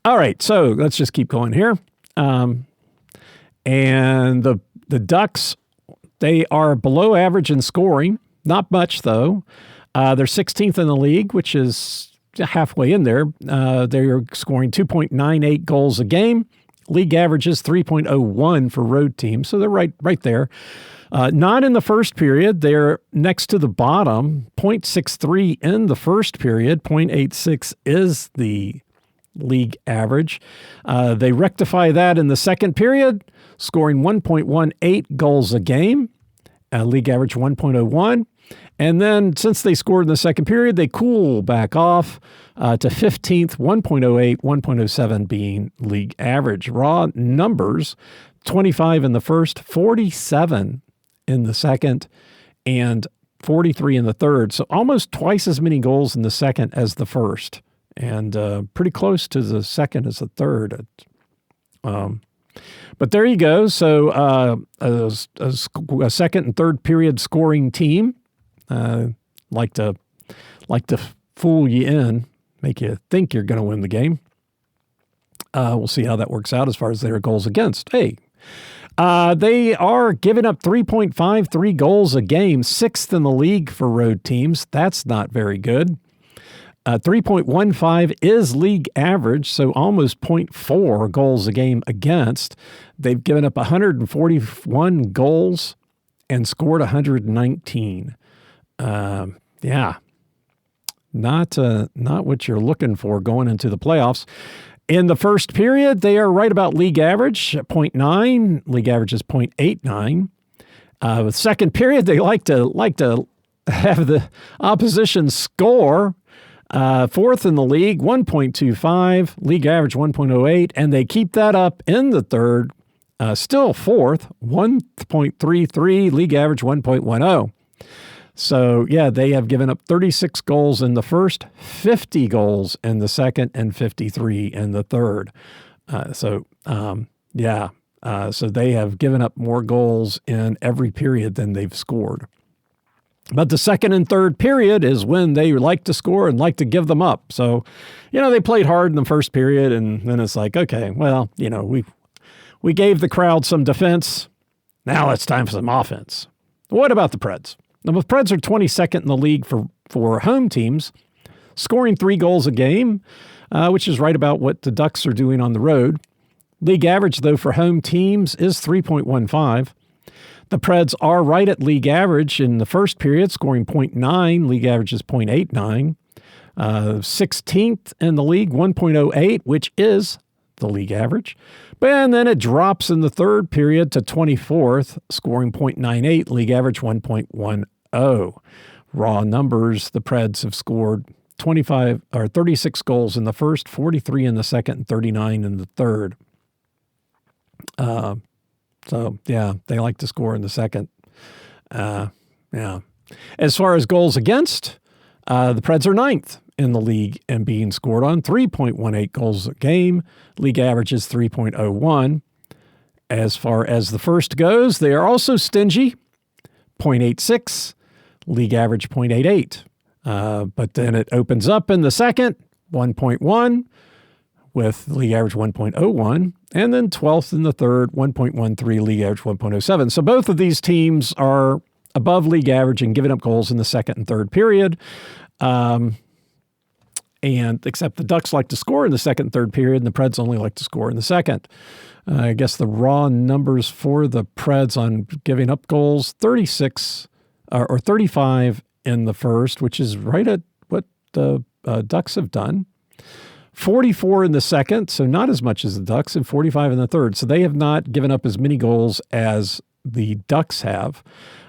[SPEAKER 1] All right, so let's just keep going here. And the Ducks, they are below average in scoring. Not much, though. They're 16th in the league, which is halfway in there. They're scoring 2.98 goals a game. League average is 3.01 for road teams, so they're right there. Not in the first period. They're next to the bottom, 0.63 in the first period. 0.86 is the league average. They rectify that in the second period, scoring 1.18 goals a game. League average 1.01. And then since they scored in the second period, they cool back off to 15th, 1.08, 1.07 being league average. Raw numbers, 25 in the first, 47 in the second, and 43 in the third. So almost twice as many goals in the second as the first, and pretty close to the second as the third. But there you go. So a second and third period scoring team. Like to fool you in, make you think you're going to win the game. We'll see how that works out as far as their goals against. Hey, they are giving up 3.53 goals a game, 6th in the league for road teams. That's not very good. 3.15 is league average, so almost 0.4 goals a game against. They've given up 141 goals and scored 119. Yeah, not what you're looking for going into the playoffs. In the first period, they are right about league average, 0.9. League average is 0.89. The second period, they like to have the opposition score. Fourth in the league, 1.25, league average 1.08, and they keep that up in the third, still fourth, 1.33, league average 1.10. So, yeah, they have given up 36 goals in the first, 50 goals in the second, and 53 in the third. So they have given up more goals in every period than they've scored. But the second and third period is when they like to score and like to give them up. So, they played hard in the first period, and then it's like, okay, well, we gave the crowd some defense. Now it's time for some offense. What about the Preds? Now, the Preds are 22nd in the league for home teams, scoring 3 goals a game, which is right about what the Ducks are doing on the road. League average, though, for home teams is 3.15. The Preds are right at league average in the first period, scoring 0.9. League average is 0.89. 16th in the league, 1.08, which is the league average. And then it drops in the third period to 24th, scoring 0.98. League average 1.10. Raw numbers, the Preds have scored 36 goals in the first, 43 in the second, and 39 in the third. So, yeah, they like to score in the second. As far as goals against, the Preds are 9th in the league and being scored on, 3.18 goals a game. League average is 3.01. As far as the first goes, they are also stingy, 0.86. League average 0.88. But then it opens up in the second, 1.1. with league average 1.01, and then 12th in the third, 1.13, league average 1.07. So both of these teams are above league average and giving up goals in the second and third period. And except the Ducks like to score in the second and third period, and the Preds only like to score in the second. I guess the raw numbers for the Preds on giving up goals, 36 or 35 in the first, which is right at what the Ducks have done. 44 in the second, so not as much as the Ducks, and 45 in the third. So they have not given up as many goals as the Ducks have.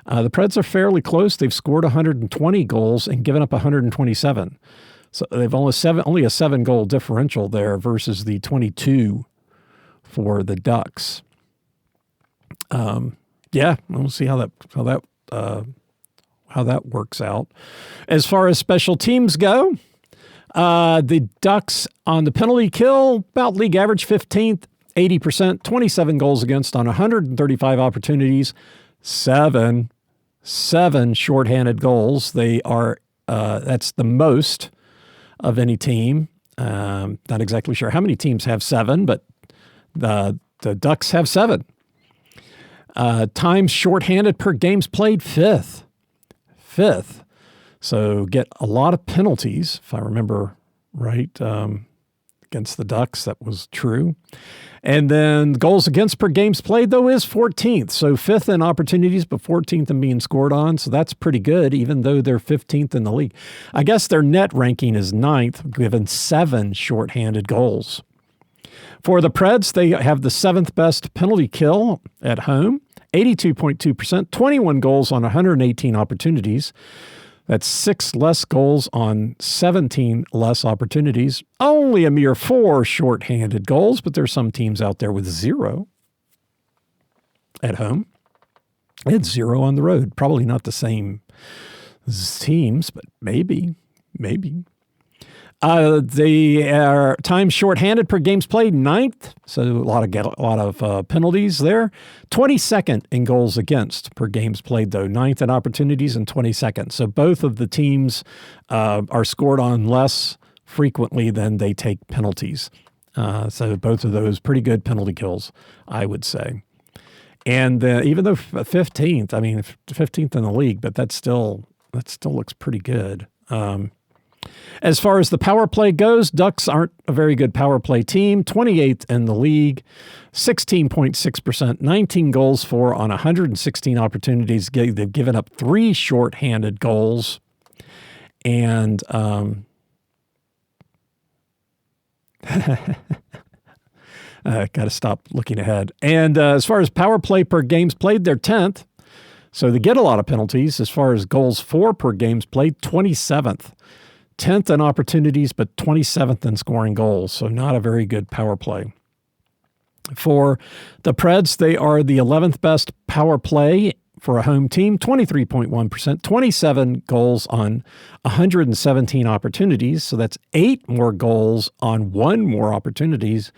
[SPEAKER 1] The Preds are fairly close. They've scored 120 goals and given up 127. So they've only a 7-goal differential there versus the 22 for the Ducks. We'll see how that works out. As far as special teams go, the Ducks on the penalty kill, about league average 15th, 80%, 27 goals against on 135 opportunities, 7 shorthanded goals. They are, that's the most of any team. Not exactly sure how many teams have 7, but the Ducks have 7. Times shorthanded per games played, 5th. So get a lot of penalties, if I remember right, against the Ducks. That was true. And then goals against per games played, though, is 14th. So 5th in opportunities, but 14th in being scored on. So that's pretty good, even though they're 15th in the league. I guess their net ranking is 9th, given 7 shorthanded goals. For the Preds, they have the 7th best penalty kill at home, 82.2%, 21 goals on 118 opportunities. That's 6 less goals on 17 less opportunities. Only a mere 4 shorthanded goals, but there's some teams out there with 0 at home and 0 on the road. Probably not the same teams, but maybe. They are times shorthanded per games played, 9th. So a lot of penalties there. 22nd in goals against per games played, though. 9th in opportunities and 22nd. So both of the teams are scored on less frequently than they take penalties. So both of those pretty good penalty kills, I would say. And even though 15th, 15th in the league, but that still looks pretty good. As far as the power play goes, Ducks aren't a very good power play team, 28th in the league, 16.6%, 19 goals for on 116 opportunities. They've given up 3 shorthanded goals. And got to stop looking ahead. And as far as power play per games played, they're 10th. So they get a lot of penalties. As far as goals for per games played, 27th. 10th in opportunities, but 27th in scoring goals. So not a very good power play. For the Preds, they are the 11th best power play for a home team, 23.1%, 27 goals on 117 opportunities. So that's 8 more goals on 1 more opportunities.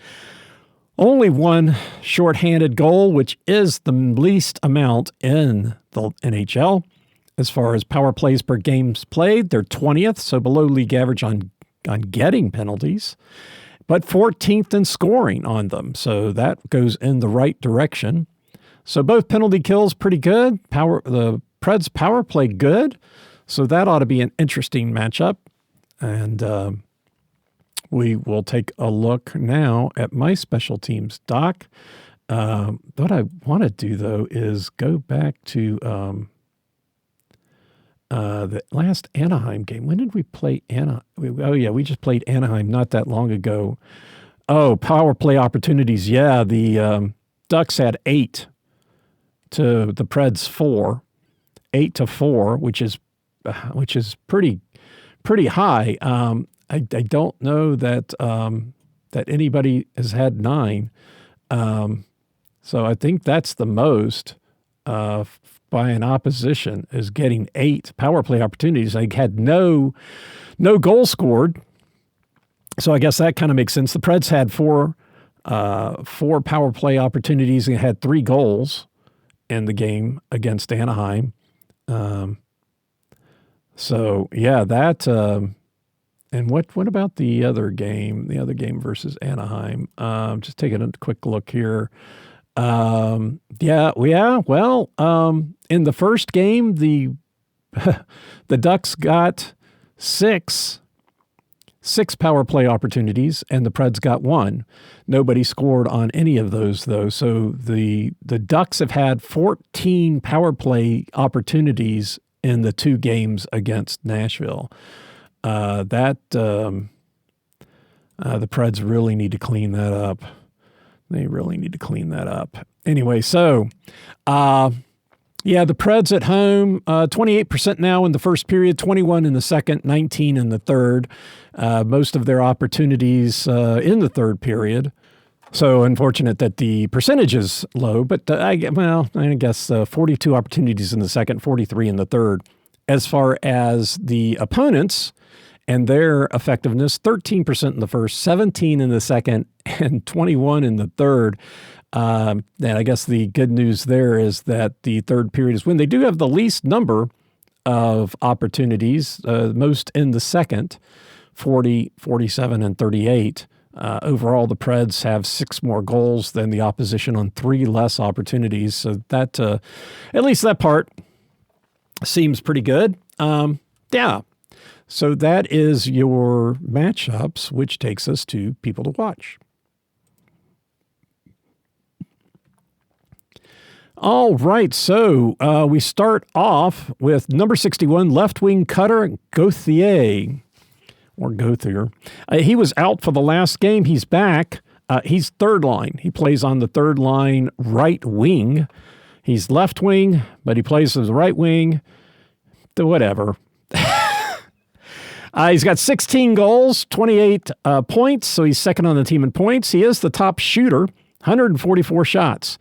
[SPEAKER 1] Only 1 shorthanded goal, which is the least amount in the NHL. As far as power plays per games played, they're 20th, so below league average on getting penalties, but 14th in scoring on them. So that goes in the right direction. So both penalty kills pretty good. The Preds power play good. So that ought to be an interesting matchup. And we will take a look now at my special teams, Doc. What I want to do, though, is go back to the last Anaheim game. When did we play Anaheim? Oh, yeah, we just played Anaheim not that long ago. Oh, power play opportunities. Yeah, the Ducks had 8 to the Preds 4, 8-4, which is pretty high. I don't know that that anybody has had 9. So I think that's the most by an opposition, is getting 8 power play opportunities. They had no goal scored. So I guess that kind of makes sense. The Preds had 4 power play opportunities and had 3 goals in the game against Anaheim. So yeah, that. And what about the other game? The other game versus Anaheim. Just taking a quick look here. Well, in the first game, the Ducks got 6 power play opportunities, and the Preds got 1. Nobody scored on any of those, though. So the Ducks have had 14 power play opportunities in the 2 games against Nashville. The Preds really need to clean that up. They really need to clean that up. Anyway, so, the Preds at home, 28% now in the first period, 21 in the second, 19 in the third. Most of their opportunities in the third period. So unfortunate that the percentage is low, but I guess 42 opportunities in the second, 43 in the third. As far as the opponents and their effectiveness, 13% in the first, 17 in the second, and 21 in the third. And I guess the good news there is that the third period is when they do have the least number of opportunities, most in the second, 40, 47, and 38. Overall, the Preds have 6 more goals than the opposition on 3 less opportunities. So that, at least that part seems pretty good. So that is your matchups, which takes us to people to watch. All right, so we start off with number 61, left wing cutter Gauthier. He was out for the last game. He's back. He's third line. He plays on the third line right wing. He's left wing, but he plays as the right wing. Whatever. He's got 16 goals, 28 points, so he's second on the team in points. He is the top shooter, 144 shots.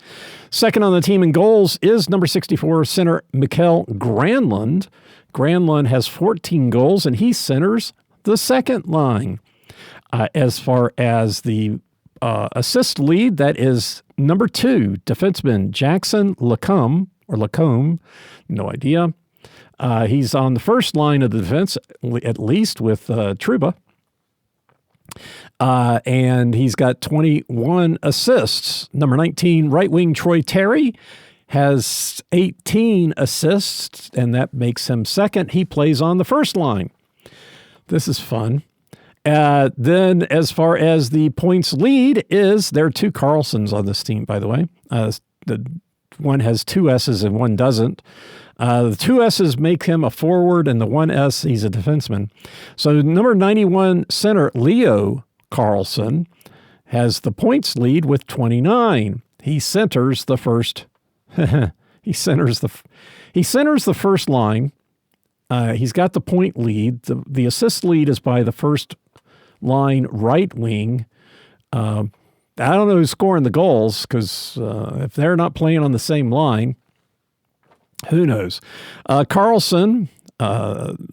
[SPEAKER 1] Second on the team in goals is number 64, center Mikael Granlund. Granlund has 14 goals, and he centers the second line. As far as the assist lead, that is number 2, defenseman Jackson Lacombe, no idea. He's on the first line of the defense, at least with Trouba. And he's got 21 assists. Number 19, right wing Troy Terry has 18 assists, and that makes him second. He plays on the first line. This is fun. Then as far as the points lead there are two Carlsons on this team, by the way. The one has two S's and one doesn't. The two S's make him a forward, and the one S, he's a defenseman. So number 91 center, Leo Carlson, has the points lead with 29. He centers the first. he centers the first line. He's got the point lead. The assist lead is by the first line right wing. I don't know who's scoring the goals, because if they're not playing on the same line, who knows? Carlson,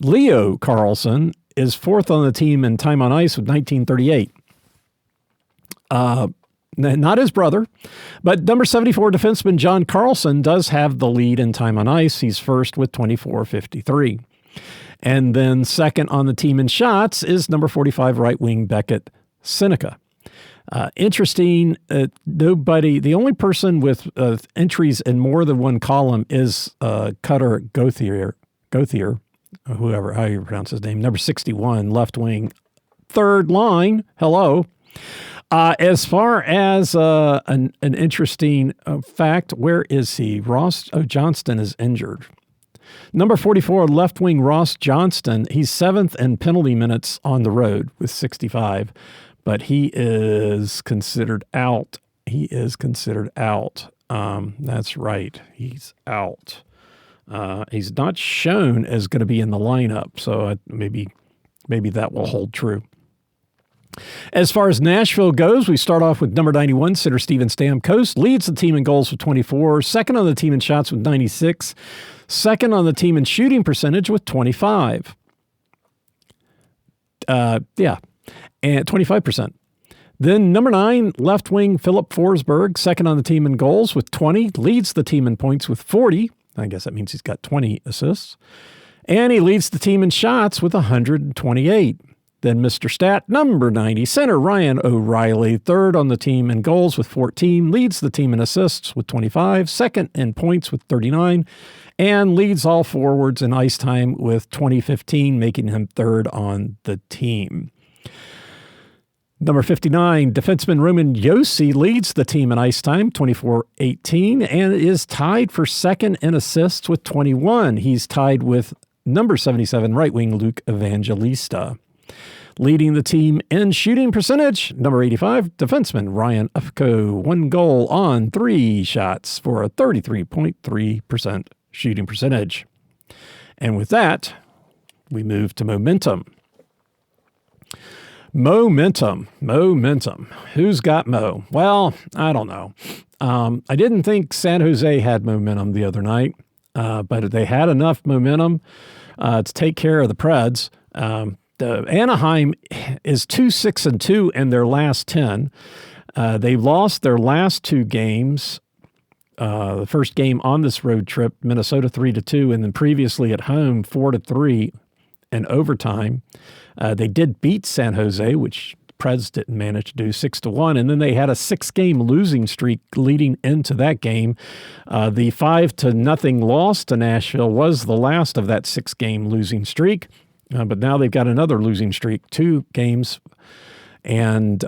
[SPEAKER 1] Leo Carlson, is fourth on the team in time on ice with 1938. Not his brother, but number 74 defenseman John Carlson does have the lead in time on ice. He's first with 24.53. And then second on the team in shots is number 45 right wing Beckett Seneca. Interesting, the only person with entries in more than one column is Cutter Gauthier, whoever, how you pronounce his name, number 61, left wing, third line, hello. As far as an interesting fact, where is he? Ross Johnston is injured. Number 44, left wing Ross Johnston, he's seventh in penalty minutes on the road with 65. But he is considered out. That's right. He's out. He's not shown as going to be in the lineup, so maybe that will hold true. As far as Nashville goes, we start off with number 91, center Steven Stamkos, leads the team in goals with 24, second on the team in shots with 96, second on the team in shooting percentage with 25. And 25%. Then number 9, left wing Philip Forsberg, second on the team in goals with 20, leads the team in points with 40. I guess that means he's got 20 assists. And he leads the team in shots with 128. Then Mr. Stat, number 90, center Ryan O'Reilly, third on the team in goals with 14, leads the team in assists with 25, second in points with 39, and leads all forwards in ice time with 2015, making him third on the team. Number 59, defenseman Roman Josi leads the team in ice time, 24-18, and is tied for second in assists with 21. He's tied with number 77, right wing Luke Evangelista. Leading the team in shooting percentage, number 85, defenseman Ryan Ufko, 1 goal on 3 shots for a 33.3% shooting percentage. And with that, we move to momentum. Momentum. Who's got Mo? Well, I don't know. I didn't think San Jose had momentum the other night, but they had enough momentum to take care of the Preds. The Anaheim is 2-6-2 in their last 10. They lost their last 2 games. The first game on this road trip, Minnesota 3-2, and then previously at home 4-3 in overtime. They did beat San Jose, which Preds didn't manage to do, 6-1, and then they had a 6-game losing streak leading into that game. The 5-0 loss to Nashville was the last of that 6-game losing streak, but now they've got another losing streak, 2 games, and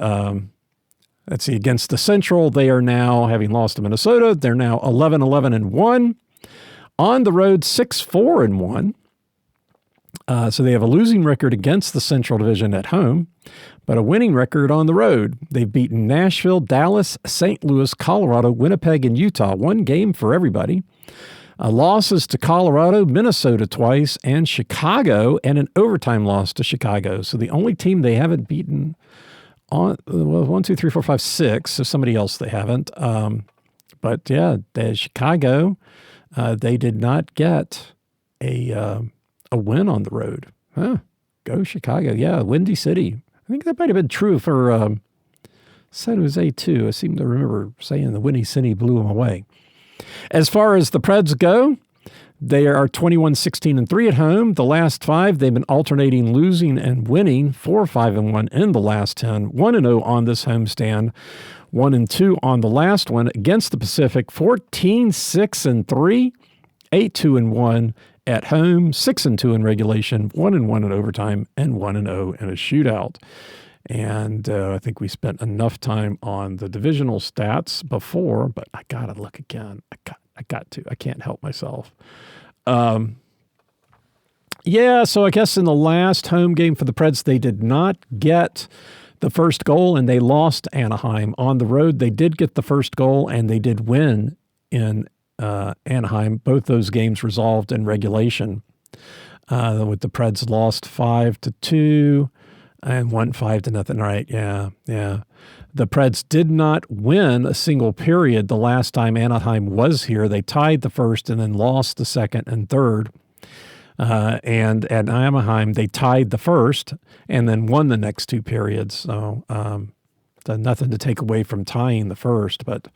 [SPEAKER 1] let's see, against the Central, they are now, having lost to Minnesota, they're now 11-11-1. On the road, 6-4-1. So they have a losing record against the Central Division at home, but a winning record on the road. They've beaten Nashville, Dallas, St. Louis, Colorado, Winnipeg, and Utah. 1 game for everybody. Losses to Colorado, Minnesota twice, and Chicago, and an overtime loss to Chicago. So the only team they haven't beaten on, 1, 2, 3, 4, 5, 6. So somebody else they haven't. But yeah, Chicago, they did not get a win on the road. Go Chicago. Yeah, Windy City. I think that might have been true for San Jose too. I seem to remember saying the Windy City blew them away. As far as the Preds go, they are 21-16-3 at home. The last 5, they've been alternating losing and winning, 4-5-1 in the last 10, 1-0 on this homestand, 1-2 on the last one against the Pacific, 14-6-3, 8-2-1, at home, 6-2 in regulation, 1-1 in overtime, and 1-0 in a shootout. And I think we spent enough time on the divisional stats before, but I got to look again. I got to. I can't help myself. Yeah, so I guess in the last home game for the Preds, they did not get the first goal, and they lost Anaheim. On the road, they did get the first goal, and they did win in Anaheim. Both those games resolved in regulation, with the Preds lost 5-2 and won 5-0. Right? Yeah. The Preds did not win a single period the last time Anaheim was here. They tied the first and then lost the second and third. And at Anaheim, they tied the first and then won the next two periods. So nothing to take away from tying the first, but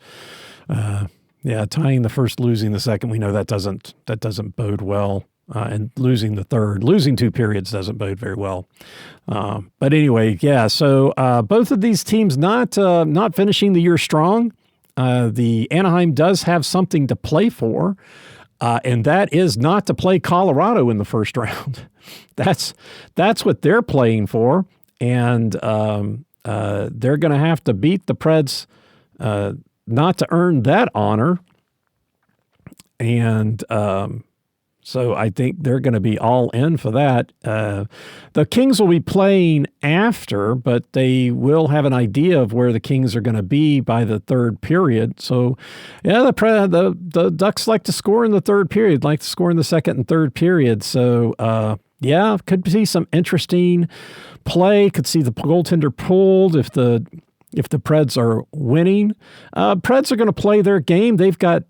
[SPEAKER 1] tying the first, losing the second, we know that doesn't bode well. And losing the third, losing two periods doesn't bode very well. But anyway, yeah. So both of these teams not finishing the year strong. The Anaheim does have something to play for. And that is not to play Colorado in the first round. That's what they're playing for, and they're going to have to beat the Preds not to earn that honor. And so I think they're going to be all in for that. The Kings will be playing after, but they will have an idea of where the Kings are going to be by the third period. So, yeah, the Ducks like to score in the third period, like to score in the second and third period. So, could see some interesting play. Could see the goaltender pulled if the Preds are winning. Preds are going to play their game. They've got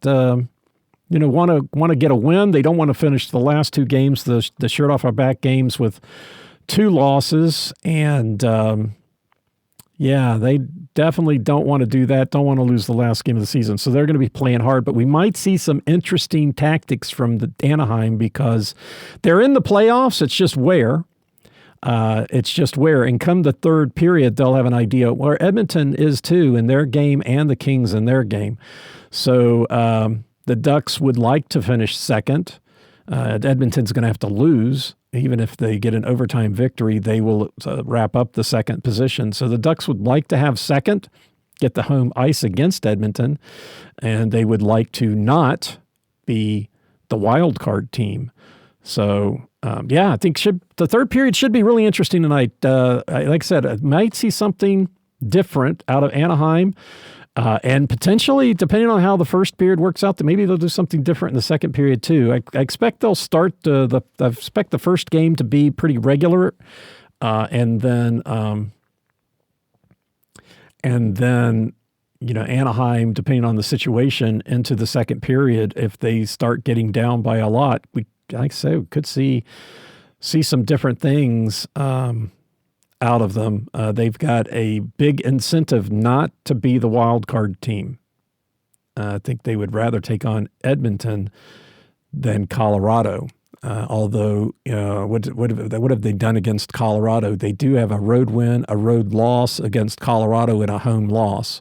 [SPEAKER 1] want to get a win. They don't want to finish the last two games, the shirt off our back games, with two losses. And they definitely don't want to do that. Don't want to lose the last game of the season. So they're going to be playing hard. But we might see some interesting tactics from the Anaheim because they're in the playoffs. It's just where. And come the third period, they'll have an idea where Edmonton is too in their game and the Kings in their game. So the Ducks would like to finish second. Edmonton's going to have to lose. Even if they get an overtime victory, they will wrap up the second position. So the Ducks would like to have second, get the home ice against Edmonton, and they would like to not be the wild card team. So, I think the third period should be really interesting tonight. Like I said, I might see something different out of Anaheim. And potentially, depending on how the first period works out, maybe they'll do something different in the second period too. I expect they'll start I expect the first game to be pretty regular, and then Anaheim, depending on the situation, into the second period. If they start getting down by a lot, we could see some different things out of them. They've got a big incentive not to be the wild card team. I think they would rather take on Edmonton than Colorado. Although, what have they done against Colorado? They do have a road win, a road loss against Colorado, and a home loss.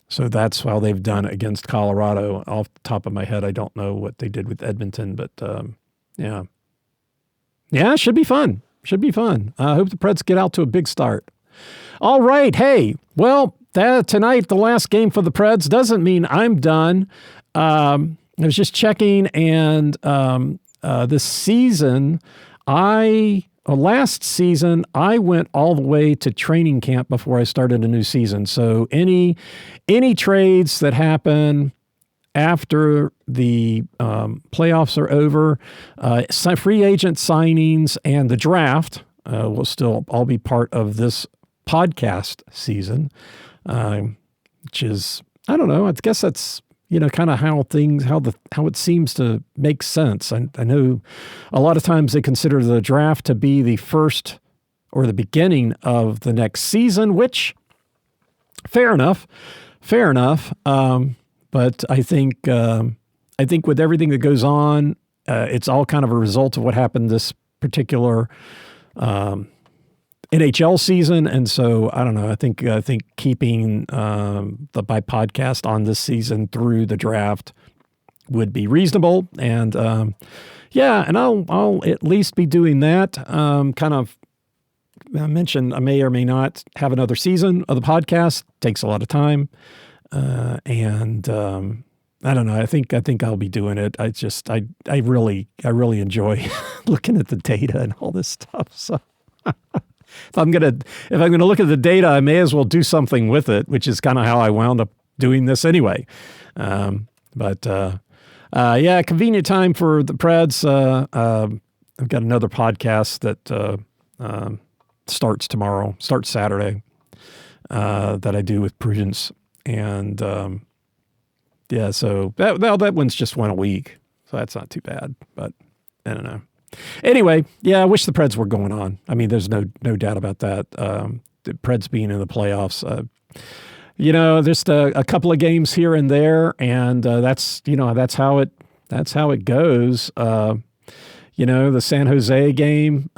[SPEAKER 1] So that's how they've done against Colorado. Off the top of my head, I don't know what they did with Edmonton, but it should be fun. Should be fun. I hope the Preds get out to a big start. All right. Hey, well, tonight, the last game for the Preds doesn't mean I'm done. I was just checking, and this season, last season, I went all the way to training camp before I started a new season. So any trades that happen after the playoffs are over, free agent signings and the draft will still all be part of this podcast season, which is, I don't know, I guess that's, kind of how it seems to make sense. I know a lot of times they consider the draft to be the first or the beginning of the next season, which fair enough. But I think with everything that goes on, it's all kind of a result of what happened this particular NHL season, and so I don't know. I think keeping by podcast on this season through the draft would be reasonable. And and I'll at least be doing that. I mentioned I may or may not have another season of the podcast. Takes a lot of time, and I don't know. I think I'll be doing it. I really enjoy looking at the data and all this stuff. So if I'm gonna look at the data, I may as well do something with it, which is kind of how I wound up doing this anyway. Convenient time for the Preds. I've got another podcast that starts Saturday, that I do with Prudence. And so that one's just one a week. So that's not too bad, but I don't know. Anyway, I wish the Preds were going on. I mean, there's no doubt about that. The Preds being in the playoffs, just a couple of games here and there, and that's how it goes. The San Jose game,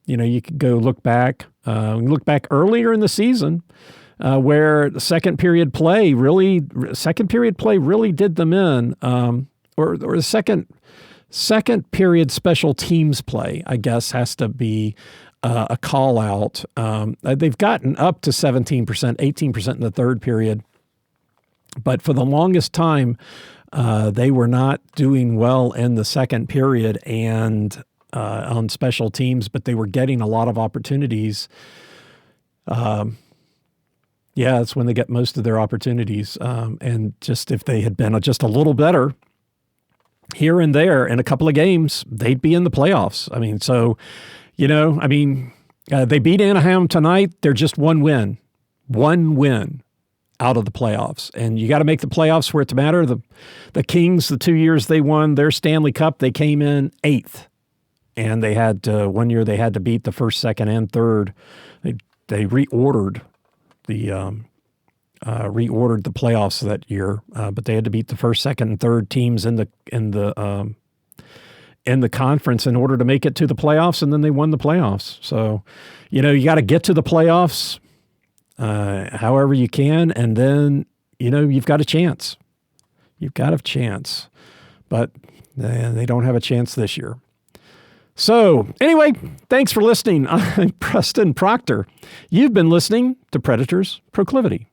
[SPEAKER 1] you could go look back earlier in the season, where the second period play really did them in, or the second period special teams play, I guess, has to be a call out. They've gotten up to 17%, 18% in the third period, but for the longest time, they were not doing well in the second period and on special teams, but they were getting a lot of opportunities. That's when they get most of their opportunities. And just if they had been just a little better here and there in a couple of games, they'd be in the playoffs. I mean, they beat Anaheim tonight. They're just one win out of the playoffs. And you got to make the playoffs where it matters. The Kings, the 2 years they won their Stanley Cup, they came in 8th. And they had 1 year they had to beat the first, second, and third. They reordered the playoffs that year, but they had to beat the first, second, and third teams in the conference in order to make it to the playoffs, and then they won the playoffs. So, you got to get to the playoffs however you can, and then you've got a chance. But they don't have a chance this year. So anyway, thanks for listening. I'm Preston Proctor. You've been listening to Predators Proclivity.